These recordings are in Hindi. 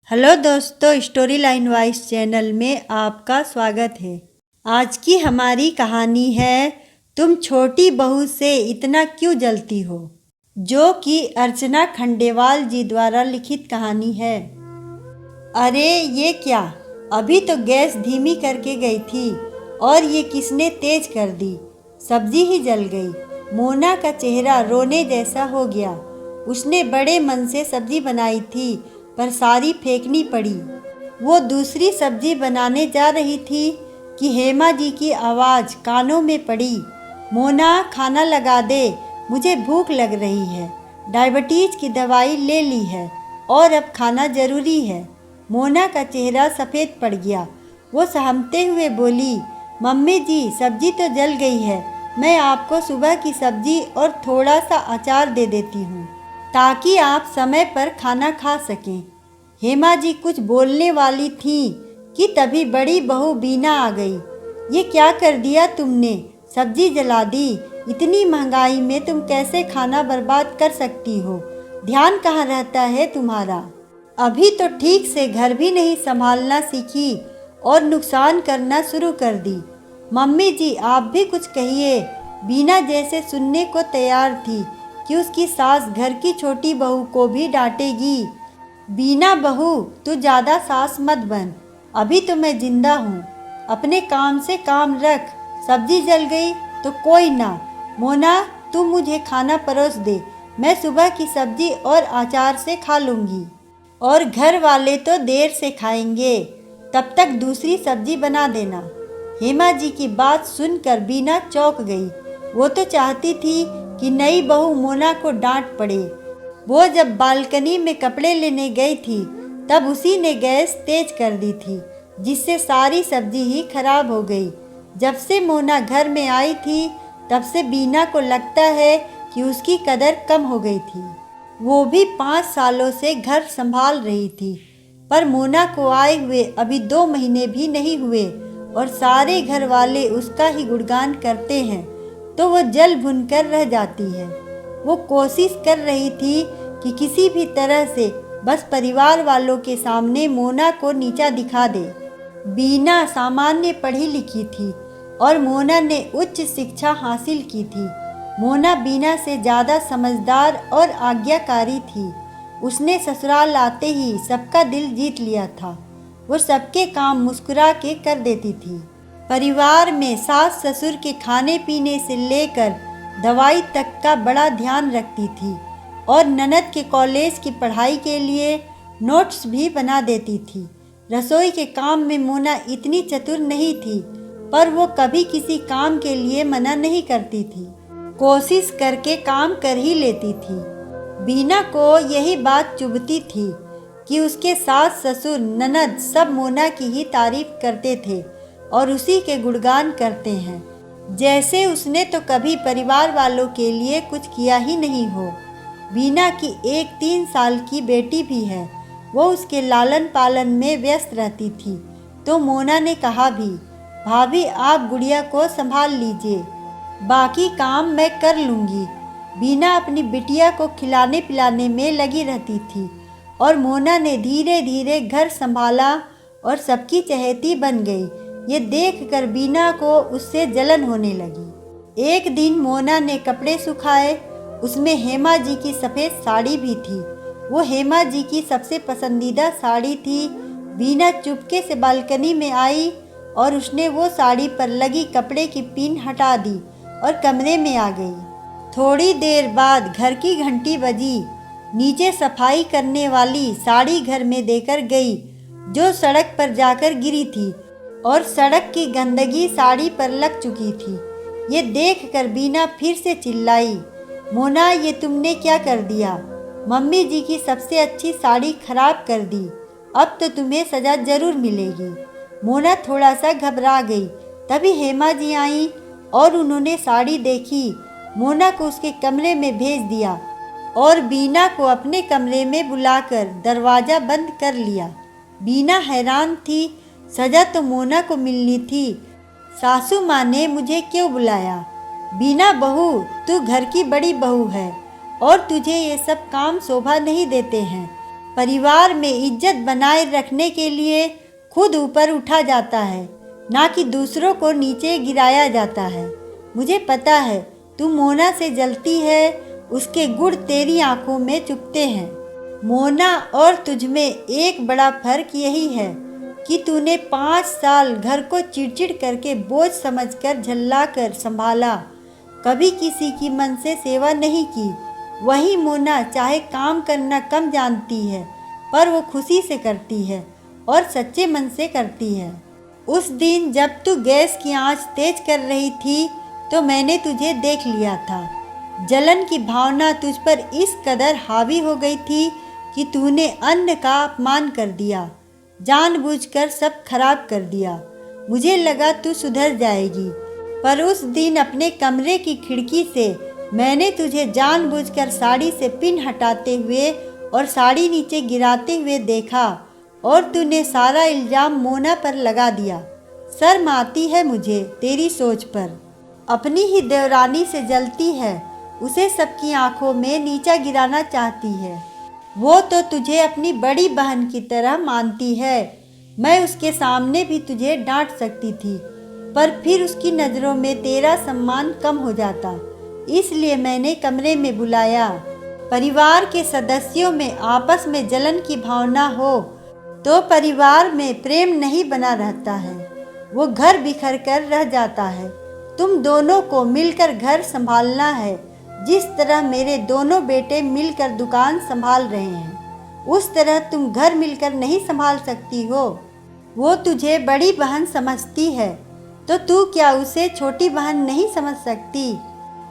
हेलो दोस्तों, स्टोरी लाइन वाइज चैनल में आपका स्वागत है। आज की हमारी कहानी है तुम छोटी बहू से इतना क्यों जलती हो, जो कि अर्चना खंडेवाल जी द्वारा लिखित कहानी है। अरे ये क्या, अभी तो गैस धीमी करके गई थी और ये किसने तेज कर दी, सब्जी ही जल गई। मोना का चेहरा रोने जैसा हो गया। उसने बड़े मन से सब्जी बनाई थी पर सारी फेंकनी पड़ी। वो दूसरी सब्जी बनाने जा रही थी कि हेमा जी की आवाज़ कानों में पड़ी। मोना खाना लगा दे, मुझे भूख लग रही है। डायबिटीज़ की दवाई ले ली है और अब खाना ज़रूरी है। मोना का चेहरा सफ़ेद पड़ गया। वो सहमते हुए बोली, मम्मी जी सब्जी तो जल गई है, मैं आपको सुबह की सब्जी और थोड़ा सा अचार दे देती हूँ ताकि आप समय पर खाना खा सकें। हेमा जी कुछ बोलने वाली थीं कि तभी बड़ी बहू बीना आ गई। ये क्या कर दिया तुमने, सब्जी जला दी। इतनी महंगाई में तुम कैसे खाना बर्बाद कर सकती हो, ध्यान कहाँ रहता है तुम्हारा। अभी तो ठीक से घर भी नहीं संभालना सीखी और नुकसान करना शुरू कर दी। मम्मी जी आप भी कुछ कहिए। बीना जैसे सुनने को तैयार थी कि उसकी सास घर की छोटी बहू को भी डांटेगी। बीना बहू तू ज़्यादा सास मत बन, अभी तो मैं जिंदा हूँ, अपने काम से काम रख। सब्जी जल गई तो कोई ना, मोना तू मुझे खाना परोस दे, मैं सुबह की सब्जी और अचार से खा लूँगी और घर वाले तो देर से खाएंगे, तब तक दूसरी सब्जी बना देना। हेमा जी की बात सुनकर बीना चौंक गई। वो तो चाहती थी कि नई बहू मोना को डांट पड़े। वो जब बालकनी में कपड़े लेने गई थी तब उसी ने गैस तेज कर दी थी, जिससे सारी सब्जी ही खराब हो गई। जब से मोना घर में आई थी तब से बीना को लगता है कि उसकी कदर कम हो गई थी। वो भी 5 सालों से घर संभाल रही थी, पर मोना को आए हुए अभी 2 महीने भी नहीं हुए और सारे घर वाले उसका ही गुणगान करते हैं तो वो जल भुन कर रह जाती है। वो कोशिश कर रही थी कि किसी भी तरह से बस परिवार वालों के सामने मोना को नीचा दिखा दे। बीना सामान्य पढ़ी लिखी थी और मोना ने उच्च शिक्षा हासिल की थी। मोना बीना से ज़्यादा समझदार और आज्ञाकारी थी। उसने ससुराल आते ही सबका दिल जीत लिया था। वो सबके काम मुस्कुरा के कर देती थी। परिवार में सास ससुर के खाने पीने से लेकर दवाई तक का बड़ा ध्यान रखती थी और ननद के कॉलेज की पढ़ाई के लिए नोट्स भी बना देती थी। रसोई के काम में मोना इतनी चतुर नहीं थी, पर वो कभी किसी काम के लिए मना नहीं करती थी, कोशिश करके काम कर ही लेती थी। बीना को यही बात चुभती थी कि उसके सास ससुर ननद सब मोना की ही तारीफ करते थे और उसी के गुणगान करते हैं, जैसे उसने तो कभी परिवार वालों के लिए कुछ किया ही नहीं हो। बीना की एक 3 साल की बेटी भी है। वो उसके लालन पालन में व्यस्त रहती थी तो मोना ने कहा भी, भाभी आप गुड़िया को संभाल लीजिए, बाकी काम मैं कर लूँगी। बीना अपनी बिटिया को खिलाने पिलाने में लगी रहती थी और मोना ने धीरे धीरे घर संभाला और सबकी चहेती बन गई। ये देखकर बीना को उससे जलन होने लगी। एक दिन मोना ने कपड़े सुखाए, उसमें हेमा जी की सफ़ेद साड़ी भी थी। वो हेमा जी की सबसे पसंदीदा साड़ी थी। बीना चुपके से बालकनी में आई और उसने वो साड़ी पर लगी कपड़े की पिन हटा दी और कमरे में आ गई। थोड़ी देर बाद घर की घंटी बजी। नीचे सफाई करने वाली साड़ी घर में देकर गई, जो सड़क पर जाकर गिरी थी और सड़क की गंदगी साड़ी पर लग चुकी थी। ये देखकर बीना फिर से चिल्लाई, मोना ये तुमने क्या कर दिया, मम्मी जी की सबसे अच्छी साड़ी खराब कर दी, अब तो तुम्हें सज़ा ज़रूर मिलेगी। मोना थोड़ा सा घबरा गई। तभी हेमा जी आई और उन्होंने साड़ी देखी। मोना को उसके कमरे में भेज दिया और बीना को अपने कमरे में बुलाकर दरवाज़ा बंद कर लिया। बीना हैरान थी, सज़ा तो मोना को मिलनी थी, सासू माँ ने मुझे क्यों बुलाया। बीना बहू तू घर की बड़ी बहू है और तुझे ये सब काम शोभा नहीं देते हैं। परिवार में इज्जत बनाए रखने के लिए खुद ऊपर उठा जाता है, ना कि दूसरों को नीचे गिराया जाता है। मुझे पता है तू मोना से जलती है, उसके गुण तेरी आंखों में चुभते हैं। मोना और तुझ में एक बड़ा फर्क यही है कि तूने 5 साल घर को चिड़चिड़ करके बोझ समझकर झल्ला कर संभाला, कभी किसी की मन से सेवा नहीं की। वही मोना चाहे काम करना कम जानती है, पर वो खुशी से करती है और सच्चे मन से करती है। उस दिन जब तू गैस की आंच तेज कर रही थी तो मैंने तुझे देख लिया था। जलन की भावना तुझ पर इस कदर हावी हो गई थी कि तूने अन्न का अपमान कर दिया, जानबूझकर सब खराब कर दिया। मुझे लगा तू सुधर जाएगी, पर उस दिन अपने कमरे की खिड़की से मैंने तुझे जानबूझकर साड़ी से पिन हटाते हुए और साड़ी नीचे गिराते हुए देखा और तूने सारा इल्ज़ाम मोना पर लगा दिया। शर्म आती है मुझे तेरी सोच पर। अपनी ही देवरानी से जलती है, उसे सबकी आंखों में नीचा गिराना चाहती है। वो तो तुझे अपनी बड़ी बहन की तरह मानती है। मैं उसके सामने भी तुझे डांट सकती थी, पर फिर उसकी नज़रों में तेरा सम्मान कम हो जाता, इसलिए मैंने कमरे में बुलाया। परिवार के सदस्यों में आपस में जलन की भावना हो तो परिवार में प्रेम नहीं बना रहता है, वो घर बिखर कर रह जाता है। तुम दोनों को मिलकर घर संभालना है। जिस तरह मेरे दोनों बेटे मिलकर दुकान संभाल रहे हैं, उस तरह तुम घर मिलकर नहीं संभाल सकती हो। वो तुझे बड़ी बहन समझती है, तो तू क्या उसे छोटी बहन नहीं समझ सकती?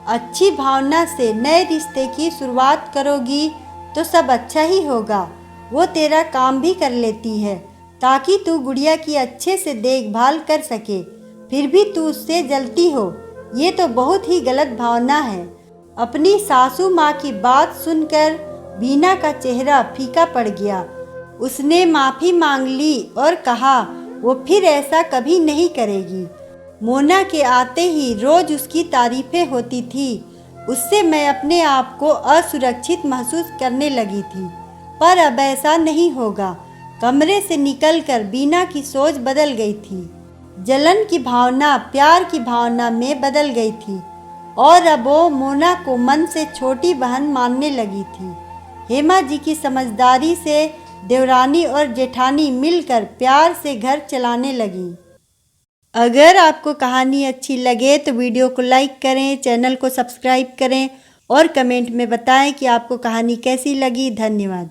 अच्छी भावना से नए रिश्ते की शुरुआत करोगी तो सब अच्छा ही होगा। वो तेरा काम भी कर लेती है ताकि तू गुड़िया की अच्छे से देखभाल कर सके, फिर भी तू उससे जलती हो। ये तो बहुत ही गलत भावना है। अपनी सासू माँ की बात सुनकर बीना का चेहरा फीका पड़ गया। उसने माफ़ी मांग ली और कहा वो फिर ऐसा कभी नहीं करेगी। मोना के आते ही रोज़ उसकी तारीफ़ें होती थी। उससे मैं अपने आप को असुरक्षित महसूस करने लगी थी, पर अब ऐसा नहीं होगा। कमरे से निकलकर बीना की सोच बदल गई थी। जलन की भावना प्यार की भावना में बदल गई थी और अब वो मोना को मन से छोटी बहन मानने लगी थी। हेमा जी की समझदारी से देवरानी और जेठानी मिलकर प्यार से घर चलाने लगी। अगर आपको कहानी अच्छी लगे तो वीडियो को लाइक करें, चैनल को सब्सक्राइब करें और कमेंट में बताएं कि आपको कहानी कैसी लगी। धन्यवाद।